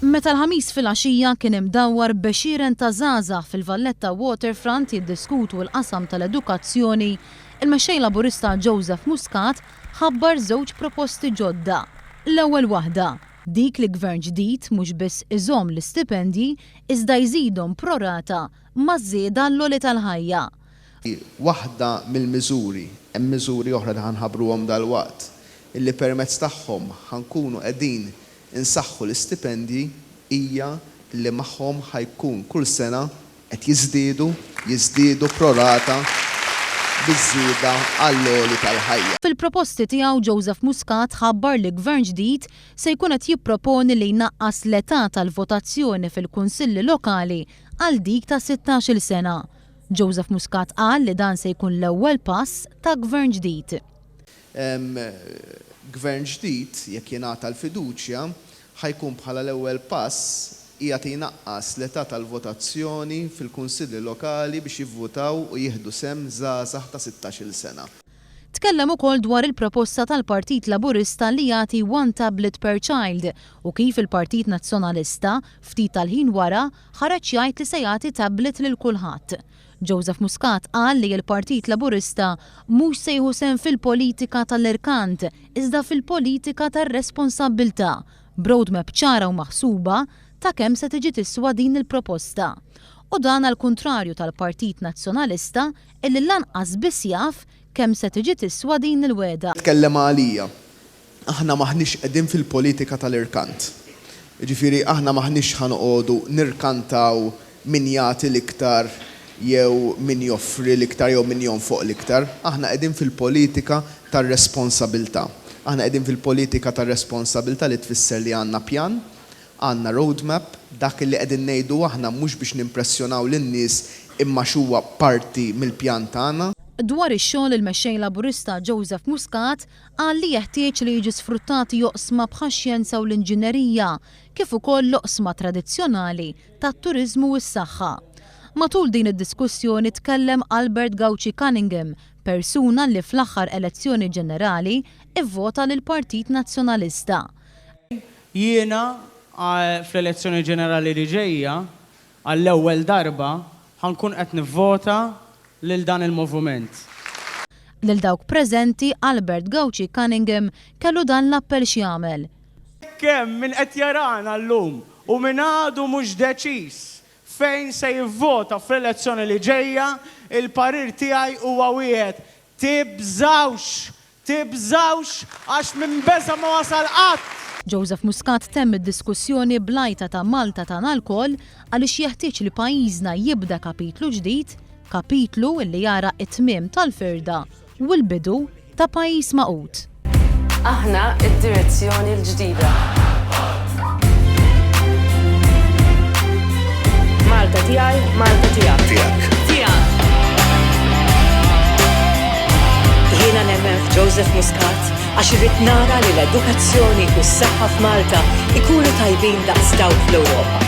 Meta l-ħamis fil-għaxija kien imdawwar bexieren ta' żgħażagħ fil-Valletta Waterfront jiddiskutu l-qasam tal-edukazzjoni, il-mexxej Laburista Joseph Muscat ħabbar żewġ proposti ġodda. L-ewwel waħda, dik li gvern ġdid mhux biss iżomm l-istipendji iżda jżidhom pro rata maż-żieda l-għoli tal-ħajja. Waħda mill-miżuri, hemm miżuri oħra li ħanħabbruhom dalwaqt, illi permezz tagħhom ħankunu qegħdin insaħħu l-istipendji hija li magħhom ħajkun kull sena qed jiżdiedu pro rata biż-żieda għall-għoli tal-ħajja. Fil-proposti tiegħu Joseph Muscat ħabbar li gvern ġdid se jkun qed jipproponi li jnaqqas l-età tal-votazzjoni fil-kunsilli lokali għal dik ta' 16-il sena. Joseph Muscat qal li dan se jkun l-ewwel pass ta' gvern ġdid. Gvern ġdid jekk jingħata l-fiduċja ħajkun bħala l-ewwel pass qiegħed jnaqqas l-età tal-votazzjoni fil-kunsilli lokali biex jivvutaw u jieħdu sehem żgħażagħ ta' 16-il sena. Tkellem ukoll dwar il-proposta tal-Partit Laburista li jagħti one tablet per child u kif il-Partit Nazzjonalista ftit tal-ħin wara ħareġ jgħid li se jagħti tablet lil kulħadd. Joseph Muscat qal li l-Partit Laburista mhux se jieħu sehem fil-politika tal-irkant iżda fil-politika tar-responsabbiltà b'roadmap ċara u maħsuba ta' kemm se tiġi tiswa din il-proposta. U dan għal kontrarju tal-Partit Nazzjonalista illi lanqas biss jaf kemm se tiġi tiswa din il-weda. Tkellem għalija. Aħna maħniex qegħdin fil-politika tal-irkant. Ġifieri aħna maħniex ħanoqogħdu nirkantaw min jagħti l-iktar jew min joffri l-iktar jew min jonfoq l-iktar. Aħna qegħdin fil-politika tar-responsabbiltà. Aħna qegħdin fil-politika tar-responsabbiltà li tfisser li għandna pjan, għandna roadmap, dak li qegħdin ngħidu aħna mhux biex nimpressjonaw lin-nies imma xuwa parti mill-pjan tagħna. Dwar ix-xogħol il-mexxej Laburista Joseph Muscat qal li jeħtieġ li jiġu sfruttati joqsma bħax-xjenza u l-inġinerija kif ukoll l-oqsma tradizzjonali tat-turiżmu u s-saħħa. Matul din id-diskussjoni tkellem Albert Gauci Cunningham, persuna li fl-aħħar elezzjoni ġenerali ivvota lil Partit Nazzjonalista. Jiena fl-elezzjoni ġenerali li ġejja għall-ewwel darba ħankun qed nivvota lil dan il-moviment. Lil dawk preżenti Albert Gauci Cunningham kellu dan l-appell x'jagħmel. Kemm min qed jarana llum u min għadu mhux deċiż fejn se jivvota fl-elezzjoni li ġejja, il-parir tiegħi huwa wieħed tibżawx għax minn beża ma wasal qatt. Joseph Muscat temm id-diskussjoni blajta ta' Malta tagħna lkoll għaliex jeħtieġ li pajjiżna jibda kapitlu ġdid, kapitlu li jara t-tmiem tal-firda u l-bidu ta' pajjiż maqut. Aħna id-direzzjoni l-ġdida. Malta tiegħi, Malta tiegħek. Jiena nemmen f'Joseph Muscat għax irrid nara li l-edukazzjoni u s-saħħa f'Malta ikunu tajbin daqs dawk fl-Ewropa.